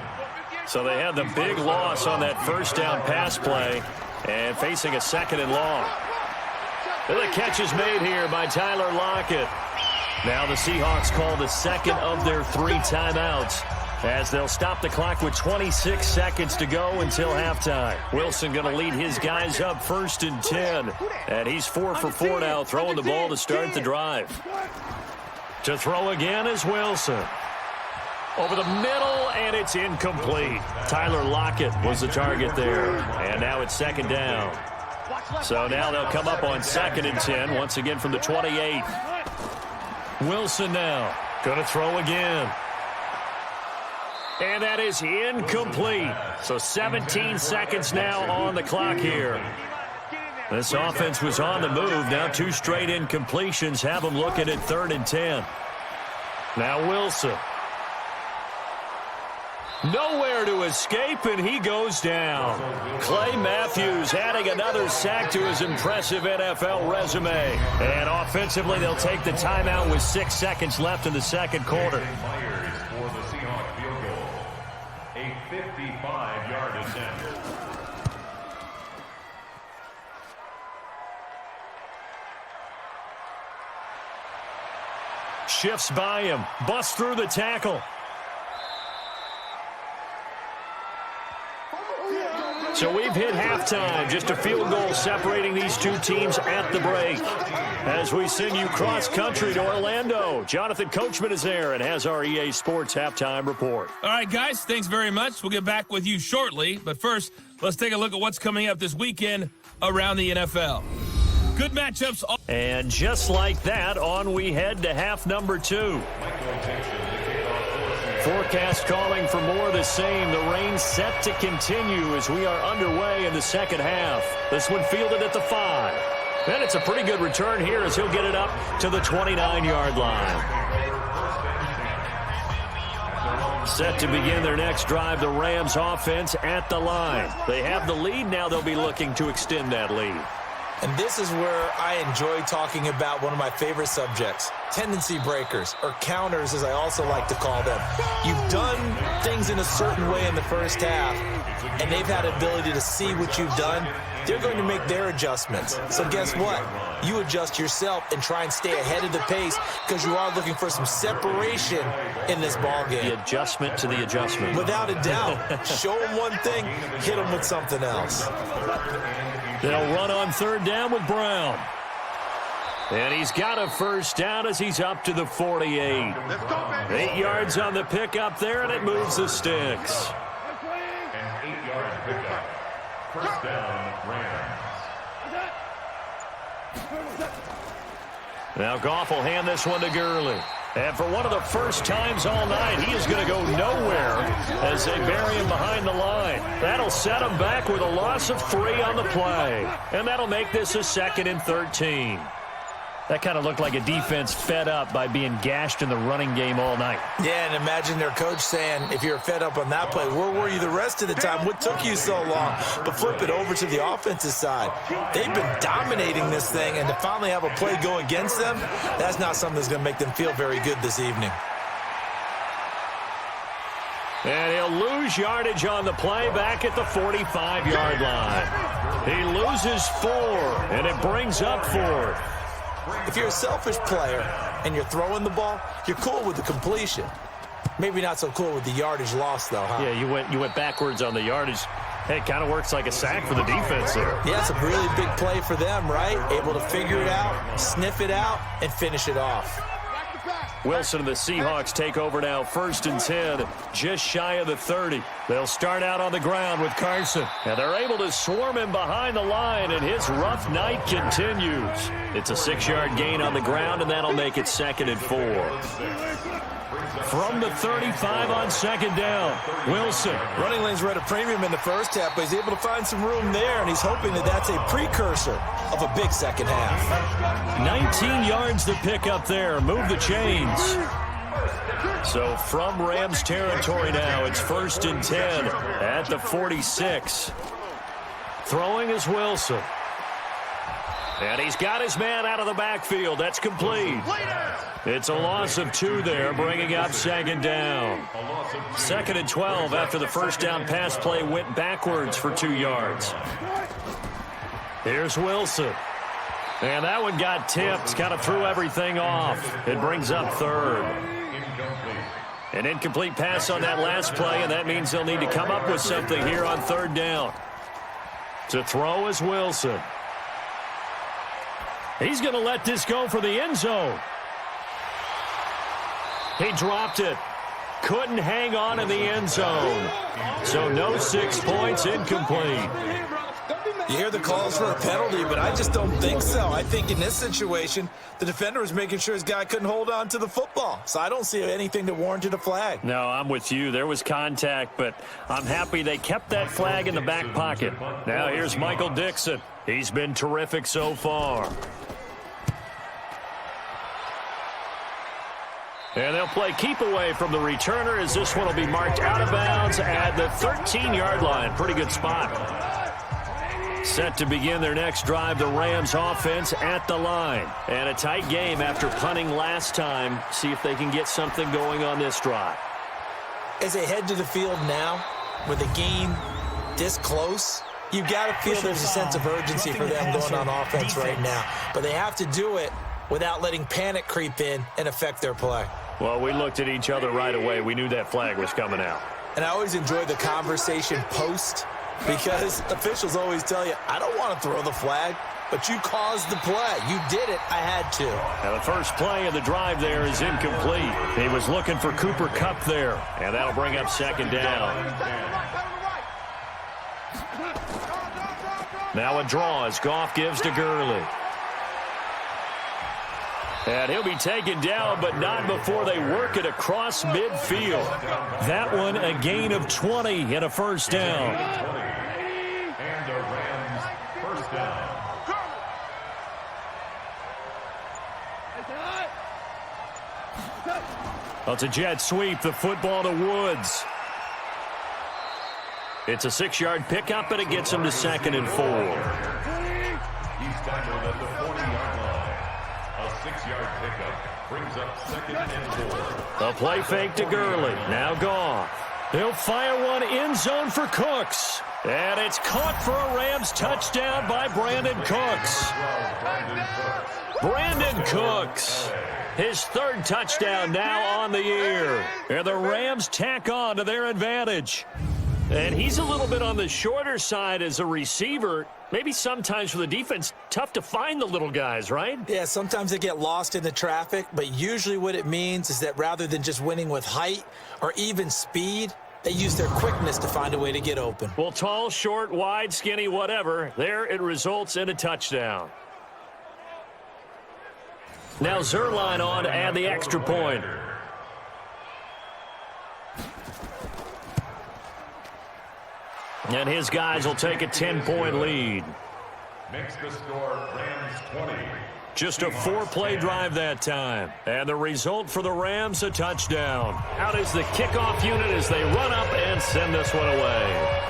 So they had the big loss on that 1st down pass play and facing a 2nd and long. The catch is made here by Tyler Lockett. Now the Seahawks call the 2nd of their 3 timeouts as they'll stop the clock with 26 seconds to go until halftime. Wilson going to lead his guys up 1st and 10. And he's 4 for 4 now, throwing the ball to start the drive. To throw again is Wilson. Over the middle, and it's incomplete. Tyler Lockett was the target there. And now it's 2nd down. So now they'll come up on 2nd and 10, once again from the 28. Wilson now going to throw again. And that is incomplete. So 17 seconds now on the clock here. This offense was on the move. Now 2 straight incompletions have them looking at 3rd and 10. Now Wilson. Nowhere to escape, and he goes down. Clay Matthews adding another sack to his impressive NFL resume. And offensively, they'll take the timeout with 6 seconds left in the 2nd quarter. Myers for the Seahawks field goal. A 55-yard attempt. Shifts by him. Busts through the tackle. So we've hit halftime. Just a field goal separating these 2 teams at the break. As we send you cross-country to Orlando, Jonathan Coachman is there and has our EA Sports halftime report. All right, guys, thanks very much. We'll get back with you shortly. But first, let's take a look at what's coming up this weekend around the NFL. Good matchups. And just like that, on we head to half number 2. Forecast calling for more of the same. The rain set to continue as we are underway in the 2nd half. This one fielded at the 5. And it's a pretty good return here as he'll get it up to the 29-yard line. Set to begin their next drive, the Rams offense at the line. They have the lead. Now they'll be looking to extend that lead. And this is where I enjoy talking about one of my favorite subjects, tendency breakers, or counters as I also like to call them. You've done things in a certain way in the 1st half, and they've had ability to see what you've done. They're going to make their adjustments. So guess what? You adjust yourself and try and stay ahead of the pace because you are looking for some separation in this ballgame. The adjustment to the adjustment. Without a doubt. Show them one thing, hit them with something else. They'll run on 3rd down with Brown. And he's got a 1st down as he's up to the 48. 8 yards on the pickup there, and it moves the sticks. An 8-yard pickup. 1st down, Rams. Now Goff will hand this one to Gurley. And for one of the first times all night, he is going to go nowhere as they bury him behind the line. That'll set him back with a loss of 3 on the play. And that'll make this a 2nd and 13. That kind of looked like a defense fed up by being gashed in the running game all night. Yeah, and imagine their coach saying, if you're fed up on that play, where were you the rest of the time? What took you so long? But flip it over to the offensive side. They've been dominating this thing, and to finally have a play go against them, that's not something that's going to make them feel very good this evening. And he'll lose yardage on the play back at the 45-yard line. He loses 4, and it brings up 4. If you're a selfish player and you're throwing the ball, you're cool with the completion. Maybe not so cool with the yardage loss, though, huh? Yeah, you went backwards on the yardage. Hey, it kind of works like a sack for the defense there. Yeah, it's a really big play for them, right? Able to figure it out, sniff it out, and finish it off. Wilson and the Seahawks take over now, 1st and 10, just shy of the 30. They'll start out on the ground with Carson. And they're able to swarm him behind the line, and his rough night continues. It's a 6-yard gain on the ground, and that'll make it 2nd and 4. From the 35 on 2nd down, Wilson. Running lanes were at a premium in the first half, but he's able to find some room there, and he's hoping that that's a precursor of a big second half. 19 yards to pick up there. Move the chains. So from Rams territory now, it's 1st and 10 at the 46. Throwing is Wilson. And he's got his man out of the backfield. That's complete. It's a loss of 2 there, bringing up 2nd down. 2nd and 12 after the first down pass play went backwards for 2 yards. Here's Wilson. And that one got tipped, kind of threw everything off. It brings up 3rd. An incomplete pass on that last play, and that means they'll need to come up with something here on 3rd down. To throw is Wilson. He's going to let this go for the end zone. He dropped it. Couldn't hang on in the end zone. So no 6 points, incomplete. You hear the calls for a penalty, but I just don't think so. I think in this situation, the defender was making sure his guy couldn't hold on to the football. So I don't see anything that warranted a flag. No, I'm with you. There was contact, but I'm happy they kept that flag in the back pocket. Now here's Michael Dixon. He's been terrific so far. And they'll play keep away from the returner as this one will be marked out of bounds at the 13-yard line. Pretty good spot. Set to begin their next drive, the Rams offense at the line. And a tight game after punting last time. See if they can get something going on this drive. As they head to the field now, with a game this close, you've got to feel there's a sense of urgency for them going on offense right now. But they have to do it without letting panic creep in and affect their play. Well, we looked at each other right away. We knew that flag was coming out. And I always enjoy the conversation post, because officials always tell you, I don't want to throw the flag, but you caused the play. You did it. I had to. Now the first play of the drive there is incomplete. He was looking for Cooper Kupp there, and that'll bring up 2nd down. Now a draw as Goff gives to Gurley. And he'll be taken down, but not before they work it across midfield. That one a gain of 20 and a first down. And the Rams first down. Well, it's a jet sweep, the football to Woods. It's a 6-yard pickup, and it gets him to 2nd and 4. He's tackled at the 40-yard line. A 6-yard pickup brings up 2nd and 4. A play fake to Gurley. Now Goff. He'll fire one end zone for Cooks. And it's caught for a Rams touchdown by Brandon Cooks. Brandon Cooks. His 3rd touchdown now on the year. And the Rams tack on to their advantage. And he's a little bit on the shorter side as a receiver. Maybe sometimes for the defense, tough to find the little guys, right? Yeah, sometimes they get lost in the traffic, but usually what it means is that rather than just winning with height or even speed, they use their quickness to find a way to get open. Well, tall, short, wide, skinny, whatever, there it results in a touchdown. Now Zerline on to add the extra point. And his guys will take a 10-point lead. Makes the score Rams 20. Just a 4-play drive that time. And the result for the Rams, a touchdown. Out is the kickoff unit as they run up and send this one away.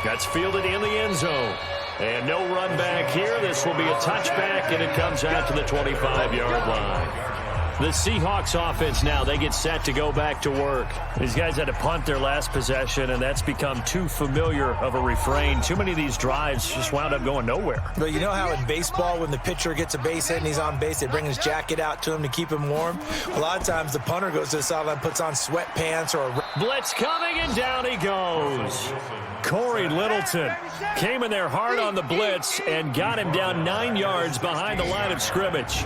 That's fielded in the end zone. And no run back here. This will be a touchback, and it comes out to the 25-yard line. The Seahawks offense now, they get set to go back to work. These guys had to punt their last possession, and that's become too familiar of a refrain. Too many of these drives just wound up going nowhere. But you know how in baseball, when the pitcher gets a base hit and he's on base, they bring his jacket out to him to keep him warm? A lot of times the punter goes to the sideline, puts on sweatpants or a... Blitz coming, and down he goes. Corey Littleton came in there hard on the blitz and got him down 9 yards behind the line of scrimmage.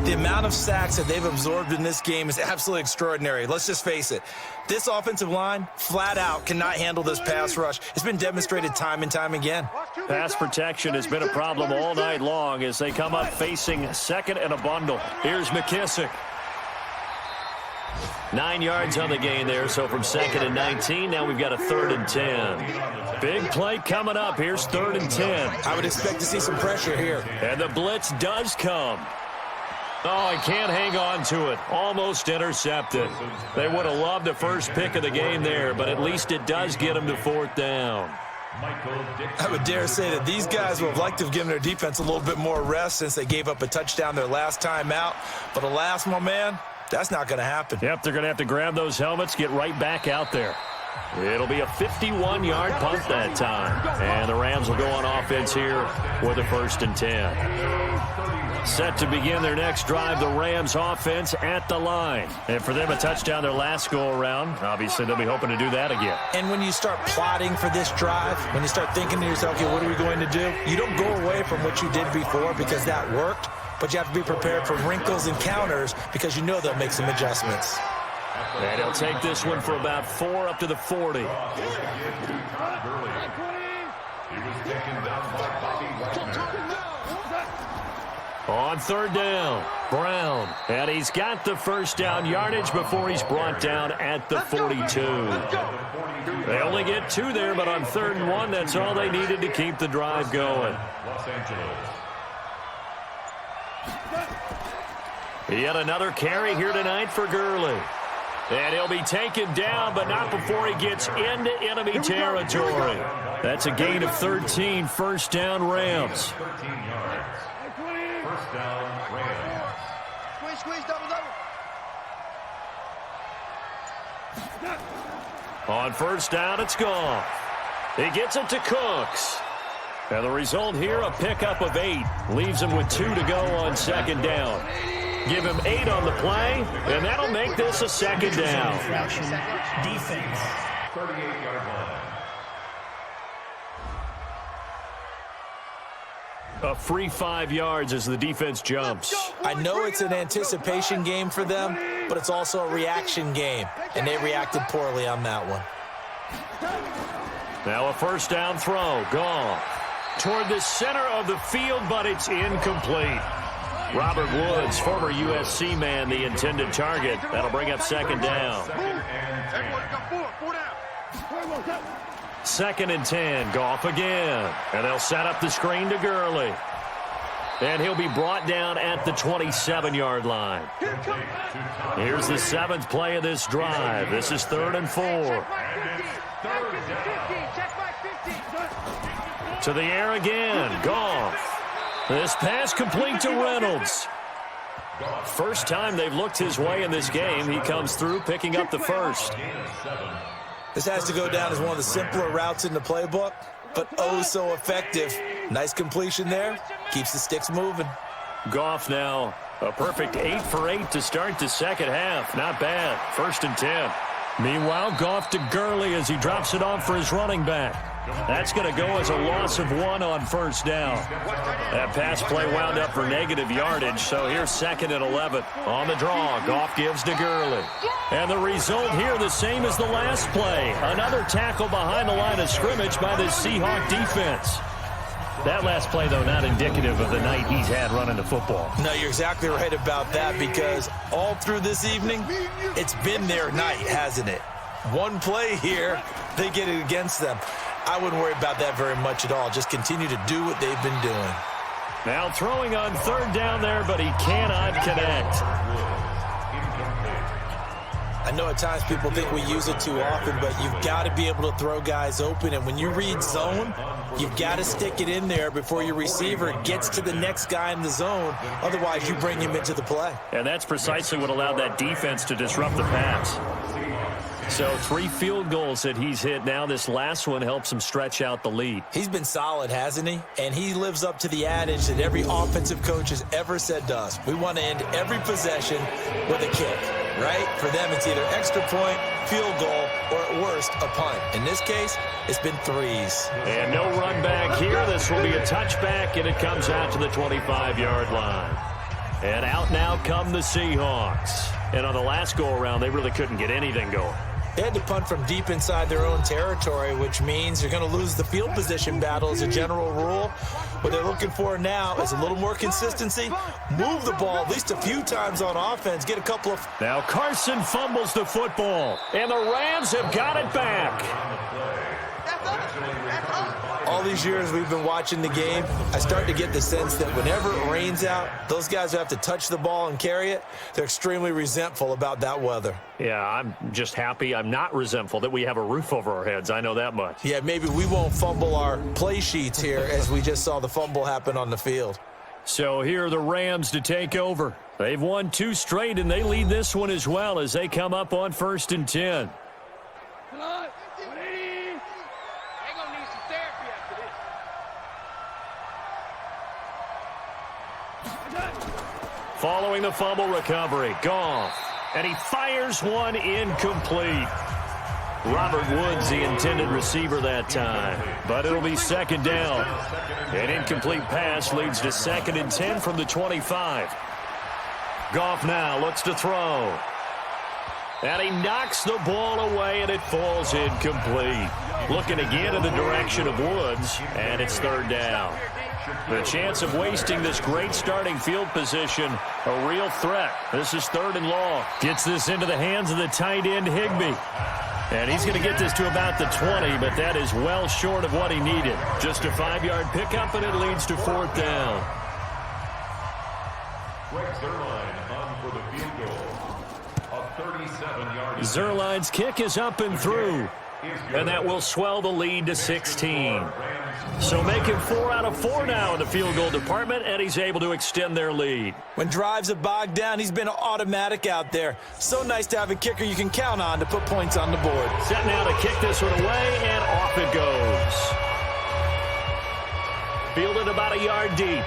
The amount of sacks that they've absorbed in this game is absolutely extraordinary. Let's just face it. This offensive line, flat out, cannot handle this pass rush. It's been demonstrated time and time again. Pass protection has been a problem all night long as they come up facing second and a bundle. Here's McKissick. 9 yards on the gain there, so from 2nd and 19, now we've got a 3rd and 10. Big play coming up. Here's 3rd and 10. I would expect to see some pressure here. And the blitz does come. Oh, he can't hang on to it. Almost intercepted. They would have loved the first pick of the game there, but at least it does get them to 4th down. I would dare say that these guys would have liked to have given their defense a little bit more rest since they gave up a touchdown their last time out. But alas, my man, that's not going to happen. Yep, they're going to have to grab those helmets, get right back out there. It'll be a 51-yard punt that time. And the Rams will go on offense here with a 1st and 10. Set to begin their next drive, the Rams offense at the line. And for them, a touchdown their last go-around. Obviously, they'll be hoping to do that again. And when you start plotting for this drive, when you start thinking to yourself, okay, what are we going to do? You don't go away from what you did before because that worked, but you have to be prepared for wrinkles and counters because you know they'll make some adjustments. And he'll take this one for about 4 up to the 40. He was taken down by Bobby Wagner. On 3rd down, Brown. And he's got the 1st down yardage before he's brought down at the 42. They only get 2 there, but on 3rd and 1, that's all they needed to keep the drive going. Los Angeles. Yet another carry here tonight for Gurley. And he'll be taken down, but not before he gets into enemy territory. That's a gain of 13, 1st down Rams. 13 yards. 1st down Rams. Squeeze, double. On 1st down, it's gone. He gets it to Cooks. And the result here, a pickup of 8. Leaves him with 2 to go on 2nd down. Give him 8 on the play, and that'll make this a 2nd down. Defense. 38-yard line. A free 5 yards as the defense jumps. I know it's an anticipation game for them, but it's also a reaction game, and they reacted poorly on that one. Now a 1st down throw, gone. Toward the center of the field, but it's incomplete. Robert Woods, former USC man, the intended target. That'll bring up 2nd down. 2nd and 10, Goff again. And they'll set up the screen to Gurley. And he'll be brought down at the 27-yard line. Here's the 7th play of this drive. This is 3rd and 4. To the air again, Goff. This pass complete to Reynolds. First time they've looked his way in this game. He comes through picking up the 1st. This has to go down as one of the simpler routes in the playbook, but oh so effective. Nice completion there. Keeps the sticks moving. Goff now a perfect 8 for 8 to start the 2nd half. Not bad. 1st and 10. Meanwhile, Goff to Gurley as he drops it off for his running back. That's going to go as a loss of 1 on 1st down. That pass play wound up for negative yardage, so here's 2nd and 11. On the draw, Goff gives to Gurley. And the result here the same as the last play. Another tackle behind the line of scrimmage by the Seahawk defense. That last play, though, not indicative of the night he's had running the football. No, you're exactly right about that because all through this evening, it's been their night, hasn't it? One play here, they get it against them. I wouldn't worry about that very much at all. Just continue to do what they've been doing. Now throwing on 3rd down there, but he cannot connect. I know at times people think we use it too often, but you've got to be able to throw guys open. And when you read zone, you've got to stick it in there before your receiver gets to the next guy in the zone. Otherwise, you bring him into the play. And that's precisely what allowed that defense to disrupt the pass. So 3 field goals that he's hit now. This last one helps him stretch out the lead. He's been solid, hasn't he? And he lives up to the adage that every offensive coach has ever said to us. We want to end every possession with a kick, right? For them, it's either extra point, field goal, or at worst, a punt. In this case, it's been 3s. And no run back here. This will be a touchback, and it comes out to the 25-yard line. And out now come the Seahawks. And on the last go-around, they really couldn't get anything going. They had to punt from deep inside their own territory, which means you're going to lose the field position battle as a general rule. What they're looking for now is a little more consistency. Move the ball at least a few times on offense. Get a couple of... Now Carson fumbles the football, and the Rams have got it back. All these years we've been watching the game, I start to get the sense that whenever it rains out, those guys who have to touch the ball and carry it, they're extremely resentful about that weather. Yeah, I'm just happy I'm not resentful that we have a roof over our heads. I know that much. Yeah, maybe we won't fumble our play sheets here as we just saw the fumble happen on the field. So here are the Rams to take over. They've won 2 straight, and they lead this one as well as they come up on 1st and 10. Following the fumble recovery, Goff, and he fires one incomplete. Robert Woods, the intended receiver that time, but it'll be 2nd down. An incomplete pass leads to 2nd and 10 from the 25. Goff now looks to throw. And he knocks the ball away, and it falls incomplete. Looking again in the direction of Woods, and it's 3rd down. The chance of wasting this great starting field position, a real threat. This is 3rd and long. Gets this into the hands of the tight end, Higbee. And he's going to get this to about the 20, but that is well short of what he needed. Just a 5-yard pickup, and it leads to 4th down. Zerline's kick is up and through, and that will swell the lead to 16. So making 4 out of 4 now in the field goal department, and he's able to extend their lead. When drives are bogged down, he's been automatic out there. So nice to have a kicker you can count on to put points on the board. Set now to kick this one away, and off it goes. Fielded about a yard deep.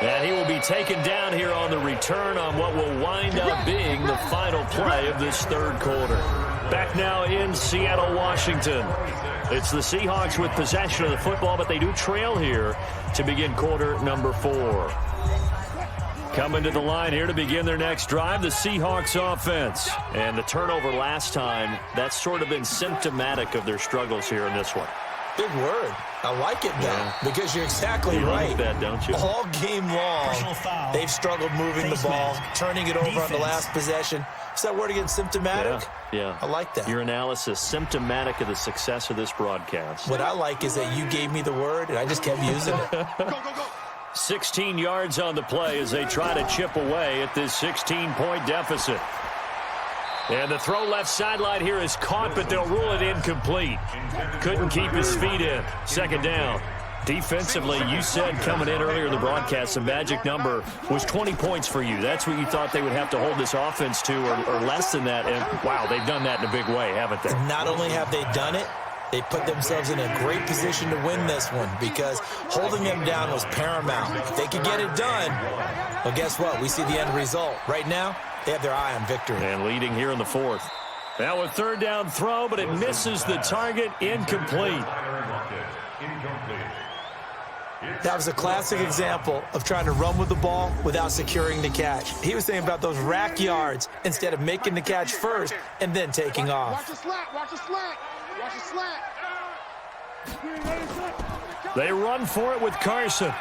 And he will be taken down here on the return on what will wind up being the final play of this 3rd quarter. Back now in Seattle, Washington. It's the Seahawks with possession of the football, but they do trail here to begin quarter number 4. Coming to the line here to begin their next drive, the Seahawks offense. And the turnover last time, that's sort of been symptomatic of their struggles here in this one. Big word. I like it now because you're exactly right. Like that, don't you? All game long, they've struggled moving the ball, turning it over on the last possession. Is that word again, symptomatic? Yeah. I like that. Your analysis, symptomatic of the success of this broadcast. What I like is that you gave me the word, and I just kept using it. 16 yards on the play as they try to chip away at this 16-point deficit. And the throw left sideline here is caught, but they'll rule it incomplete. Couldn't keep his feet in. 2nd down. Defensively, you said coming in earlier in the broadcast, the magic number was 20 points for you. That's what you thought they would have to hold this offense to, or less than that. And, wow, they've done that in a big way, haven't they? Not only have they done it, they put themselves in a great position to win this one because holding them down was paramount. If they could get it done, well, guess what? We see the end result. Right now, they have their eye on victory. And leading here in the 4th. Now a 3rd down throw, but it misses the target, incomplete. That was a classic example of trying to run with the ball without securing the catch. He was thinking about those rack yards instead of making the catch first and then taking off. Watch the slant, watch the slant, watch the slant. They run for it with Carson.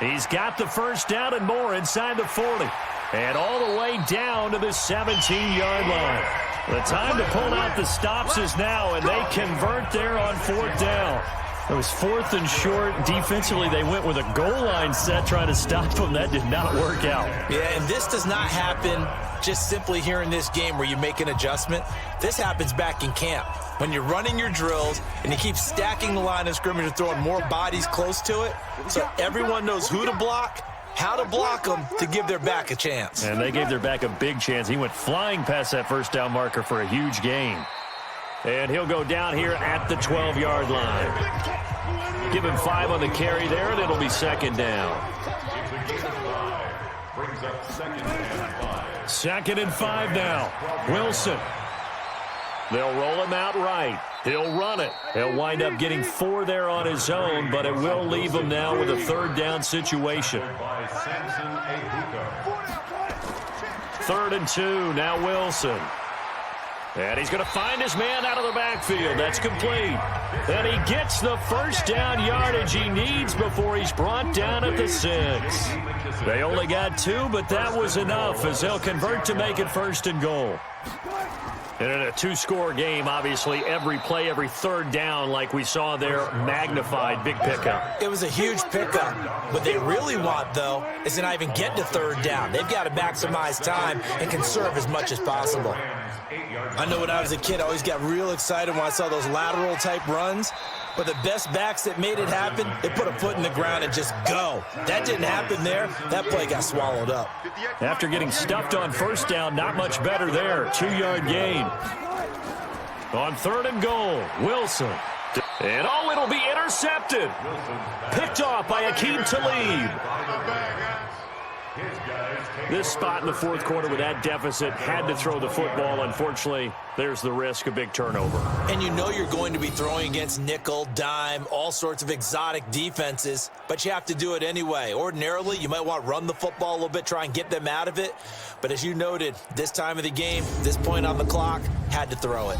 He's got the 1st down and more inside the 40. And all the way down to the 17-yard line. The time to pull out the stops is now, and they convert there on 4th down. It was 4th and short. Defensively, they went with a goal line set trying to stop them. That did not work out. Yeah, and this does not happen just simply here in this game where you make an adjustment. This happens back in camp. When you're running your drills and you keep stacking the line of scrimmage and throwing more bodies close to it, so everyone knows who to block, how to block them to give their back a chance. And they gave their back a big chance. He went flying past that first down marker for a huge gain. And he'll go down here at the 12-yard line. Give him 5 on the carry there, and it'll be second down. Brings up 2nd and 5. 2nd and 5 now. Wilson. They'll roll him out right. He'll run it. He'll wind up getting 4 there on his own, but it will leave him now with a 3rd down situation. 3rd and 2, now Wilson. And he's going to find his man out of the backfield. That's complete. And he gets the first down yardage he needs before he's brought down at the 6. They only got 2, but that was enough as they'll convert to make it 1st and goal. And in a 2-score game, obviously, every play, every 3rd down, like we saw there, magnified, big pickup. It was a huge pickup. What they really want, though, is to not even get to 3rd down. They've got to maximize time and conserve as much as possible. I know when I was a kid, I always got real excited when I saw those lateral-type runs. But the best backs that made it happen, they put a foot in the ground and just go. That didn't happen there. That play got swallowed up. After getting stuffed on 1st down, not much better there. 2-yard gain. On 3rd and goal, Wilson. And it'll be intercepted. Picked off by Akeem Talib. This spot in the 4th quarter with that deficit, had to throw the football. Unfortunately, there's the risk of big turnover. And you know you're going to be throwing against nickel, dime, all sorts of exotic defenses, but you have to do it anyway. Ordinarily, you might want to run the football a little bit, try and get them out of it. But as you noted, this time of the game, this point on the clock, had to throw it.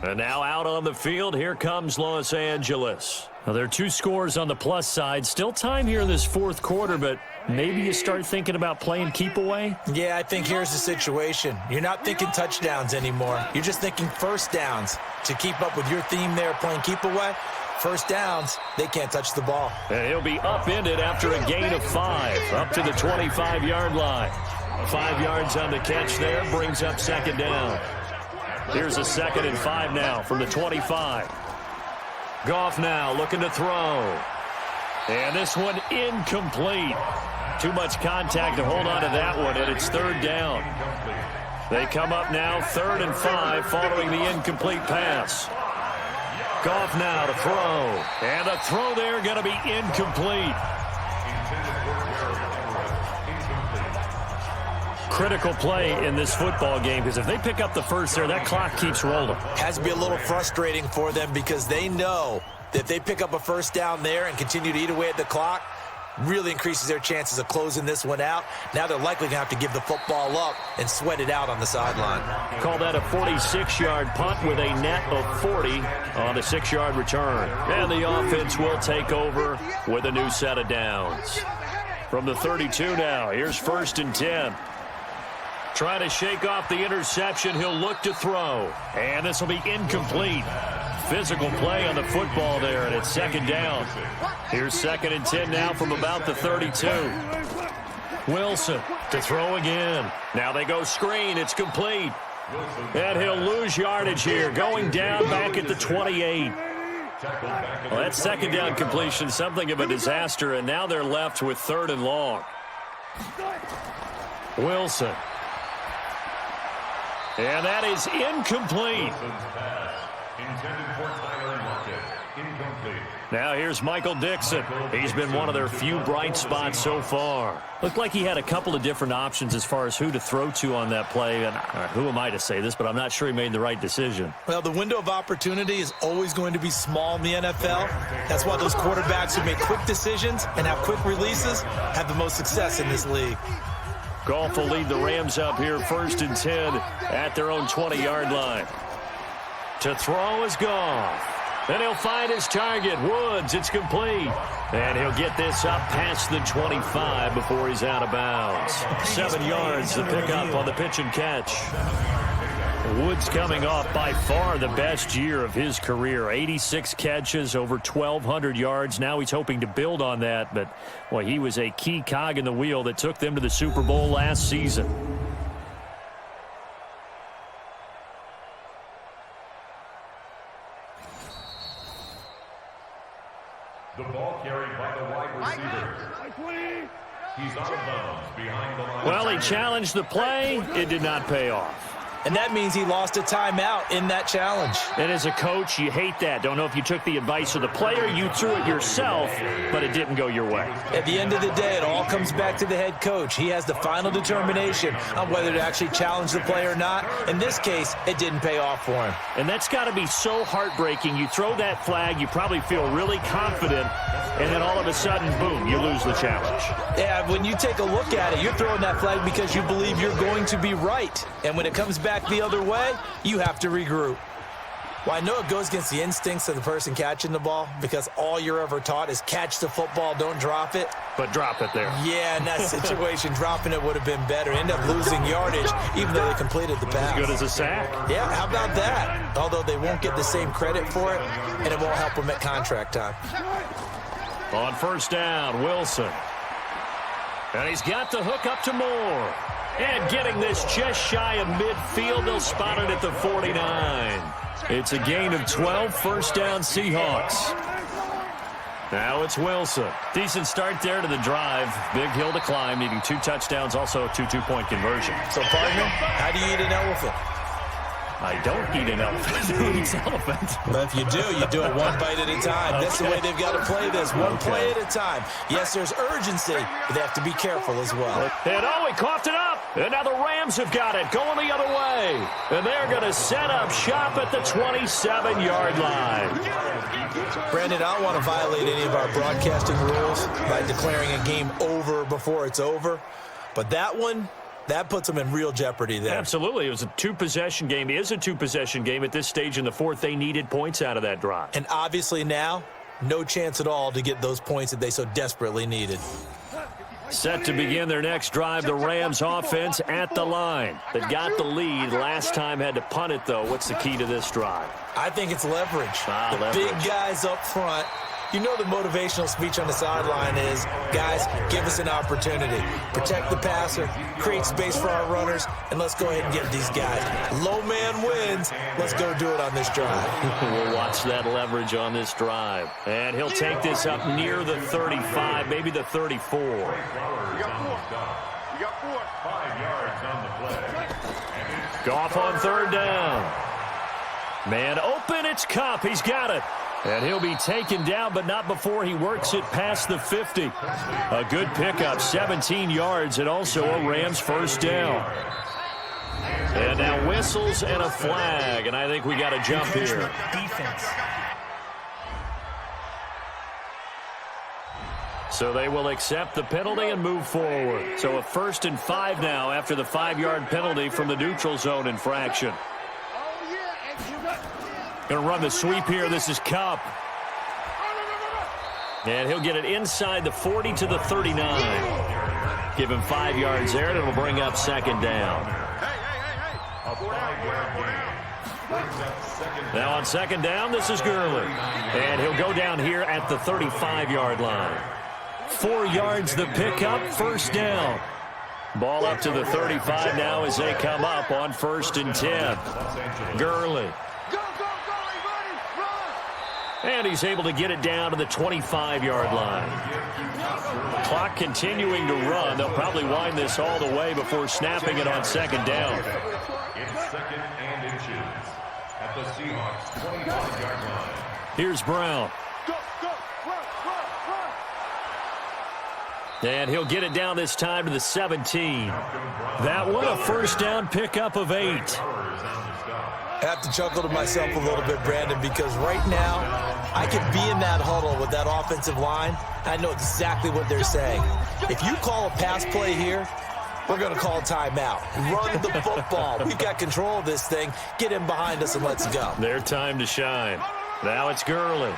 And now out on the field, here comes Los Angeles. Now, there are 2 scores on the plus side. Still time here in this 4th quarter, but maybe you start thinking about playing keep away? Yeah, I think here's the situation. You're not thinking touchdowns anymore. You're just thinking 1st downs. To keep up with your theme there, playing keep away, 1st downs, they can't touch the ball. And he'll be upended after a gain of 5, up to the 25-yard line. 5 yards on the catch there, brings up 2nd down. Here's a 2nd and 5 now from the 25. Goff now looking to throw. And this one incomplete. Too much contact to hold on to that one, and it's 3rd down. They come up now 3rd and 5 following the incomplete pass. Goff now to throw. And the throw there going to be incomplete. Critical play in this football game, because if they pick up the 1st there, that clock keeps rolling. Has to be a little frustrating for them because they know that if they pick up a 1st down there and continue to eat away at the clock, really increases their chances of closing this one out. Now they're likely going to have to give the football up and sweat it out on the sideline. Call that a 46-yard punt with a net of 40 on a 6-yard return. And the offense will take over with a new set of downs. From the 32 now, here's 1st and 10. Trying to shake off the interception. He'll look to throw. And this will be incomplete. Physical play on the football there, and it's 2nd down. Here's 2nd and 10 now from about the 32. Wilson to throw again. Now they go screen. It's complete. And he'll lose yardage here, going down back at the 28. Well, that 2nd down completion, something of a disaster, and now they're left with 3rd and long. Wilson. And that is incomplete. Now here's Michael Dixon. He's been one of their few bright spots so far. Looked like he had a couple of different options as far as who to throw to on that play. And who am I to say this, but I'm not sure he made the right decision. Well, the window of opportunity is always going to be small in the NFL. That's why those quarterbacks who make quick decisions and have quick releases have the most success in this league. Goff will lead the Rams up here 1st and 10 at their own 20-yard line. To throw is Goff. Then he'll find his target, Woods. It's complete. And he'll get this up past the 25 before he's out of bounds. 7 yards to pick up on the pitch and catch. Woods coming off by far the best year of his career. 86 catches, over 1,200 yards. Now he's hoping to build on that, but well, he was a key cog in the wheel that took them to the Super Bowl last season. The ball carried by the wide receiver. He's on bounds behind the line. Well, he challenged the play. It did not pay off. And that means he lost a timeout in that challenge. And as a coach, you hate that. Don't know if you took the advice of the player, you threw it yourself, but it didn't go your way. At the end of the day, it all comes back to the head coach. He has the final determination on whether to actually challenge the play or not. In this case, it didn't pay off for him. And that's got to be so heartbreaking. You throw that flag, you probably feel really confident, and then all of a sudden, boom, you lose the challenge. Yeah, when you take a look at it, you're throwing that flag because you believe you're going to be right. And when it comes back the other way, you have to regroup. Well, I know it goes against the instincts of the person catching the ball because all you're ever taught is catch the football, don't drop it. But drop it there. Yeah, in that situation, dropping it would have been better. End up losing yardage, even though they completed the pass. As good as a sack. Yeah, how about that? Although they won't get the same credit for it, and it won't help them at contract time. On first down, Wilson. And he's got the hook up to Moore. And getting this just shy of midfield, they'll spot it at the 49. It's a gain of 12, first down Seahawks. Now it's Wilson. Decent start there to the drive. Big hill to climb, needing 2 touchdowns, also a 2 two-point conversion. So, partner, how do you eat an elephant? I don't eat an elephant. Who eats elephant? But if you do it one bite at a time. That's the way they've got to play this, one play at a time. Yes, there's urgency, but they have to be careful as well. And he coughed it up. And now the Rams have got it, going the other way. And they're going to set up shop at the 27-yard line. Brandon, I don't want to violate any of our broadcasting rules by declaring a game over before it's over. But that one, that puts them in real jeopardy there. Absolutely. It was a 2-possession game. It is a 2-possession game at this stage in the fourth. They needed points out of that drive. And obviously now, no chance at all to get those points that they so desperately needed. Set to begin their next drive, the Rams offense at the line. They got the lead. Last time had to punt it, though. What's the key to this drive? I think it's leverage. Big guys up front. You know the motivational speech on the sideline is, guys, give us an opportunity. Protect the passer, create space for our runners, and let's go ahead and get these guys. Low man wins. Let's go do it on this drive. We'll watch that leverage on this drive. And he'll take this up near the 35, maybe the 34. You got 4. You got 4. 5 yards on the play. Goff on third down. Man open, it's Kupp. He's got it. And he'll be taken down, but not before he works it past the 50. A good pickup, 17 yards, and also a Rams first down. And now whistles and a flag, and I think we got a jump here. Defense. So they will accept the penalty and move forward. So a 1st and 5 now after the 5-yard penalty from the neutral zone infraction. Going to run the sweep here. This is Kupp. And he'll get it inside the 40 to the 39. Give him 5 yards there, and it'll bring up second down. Now on second down, this is Gurley. And he'll go down here at the 35-yard line. 4 yards the pickup, first down. Ball up to the 35 now as they come up on 1st and 10. Gurley. And he's able to get it down to the 25-yard line. Clock continuing to run. They'll probably wind this all the way before snapping it on second down. It's 2nd and inches at the Seahawks 25-yard line. Here's Brown. And he'll get it down this time to the 17. That one a first down pickup of 8. I have to chuckle to myself a little bit, Brandon, because right now I could be in that huddle with that offensive line. I know exactly what they're saying. If you call a pass play here, we're going to call timeout. Run the football. We've got control of this thing. Get in behind us and let's go. Their time to shine. Now it's Gurley.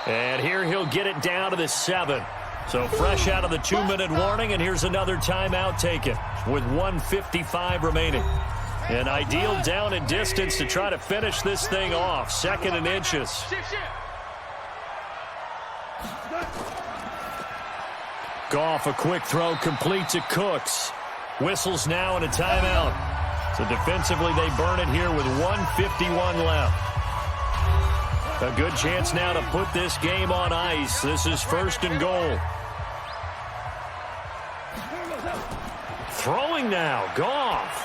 And here he'll get it down to the 7. So fresh out of the 2-minute warning, and here's another timeout taken with 1:55 remaining. An ideal down and distance to try to finish this thing off. 2nd and inches. Goff, a quick throw, complete to Cooks. Whistles now and a timeout. So defensively, they burn it here with 1:51 left. A good chance now to put this game on ice. This is 1st and goal. Throwing now, Goff.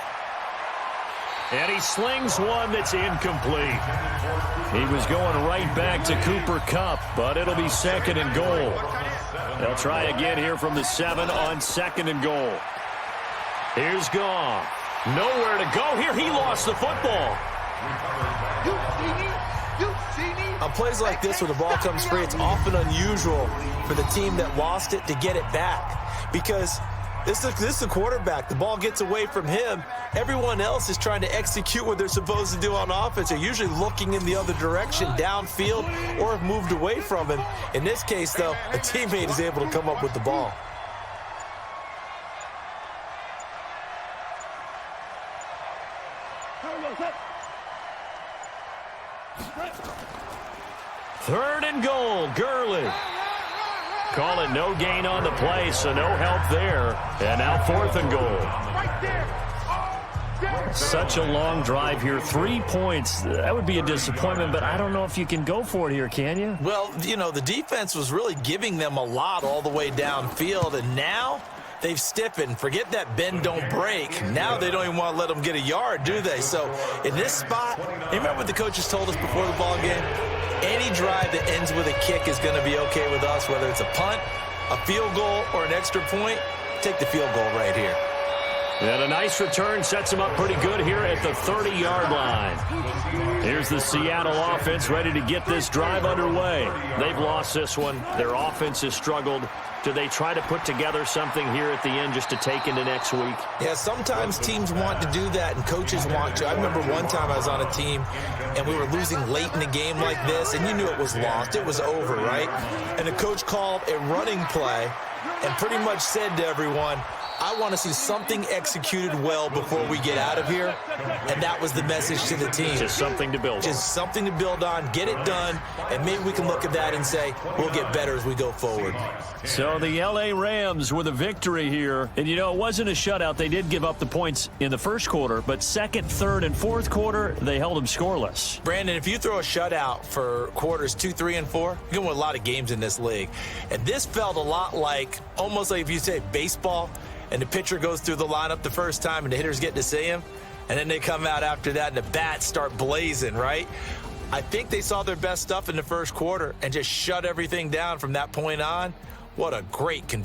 And he slings one that's incomplete. He was going right back to Cooper Kupp, but it'll be 2nd and goal. They'll try again here from the 7 on 2nd and goal. Here's Goff. Nowhere to go here. He lost the football. On plays like this where the ball comes free, it's often unusual for the team that lost it to get it back. Because this is the quarterback. The ball gets away from him. Everyone else is trying to execute what they're supposed to do on offense. They're usually looking in the other direction, downfield, or have moved away from him. In this case, though, a teammate is able to come up with the ball. Third and goal, Gurley. Call it no gain on the play, so no help there. And now 4th and goal. Such a long drive here. 3 points. That would be a disappointment, but I don't know if you can go for it here, can you? Well, you know, the defense was really giving them a lot all the way downfield, and now they've stiffened. Forget that bend, don't break. Now they don't even want to let them get a yard, do they? So in this spot, you remember what the coaches told us before the ball game? Any drive that ends with a kick is going to be okay with us, whether it's a punt, a field goal, or an extra point. Take the field goal right here. And a nice return sets them up pretty good here at the 30-yard line. Here's the Seattle offense ready to get this drive underway. They've lost this one. Their offense has struggled. Do they try to put together something here at the end just to take into next week? Yeah, sometimes teams want to do that and coaches want to. I remember one time I was on a team and we were losing late in a game like this, and you knew it was lost. It was over, right? And the coach called a running play and pretty much said to everyone, I want to see something executed well before we get out of here. And that was the message to the team. Just something to build on. Just something to build on, get it done, and maybe we can look at that and say, we'll get better as we go forward. So the L.A. Rams with a victory here. And, you know, it wasn't a shutout. They did give up the points in the first quarter, but second, third, and fourth quarter, they held them scoreless. Brandon, if you throw a shutout for quarters 2, 3, and 4, you're going to win a lot of games in this league. And this felt a lot like, almost like if you say baseball, and the pitcher goes through the lineup the first time and the hitters get to see him, and then they come out after that and the bats start blazing, right? I think they saw their best stuff in the first quarter and just shut everything down from that point on. What a great conviction.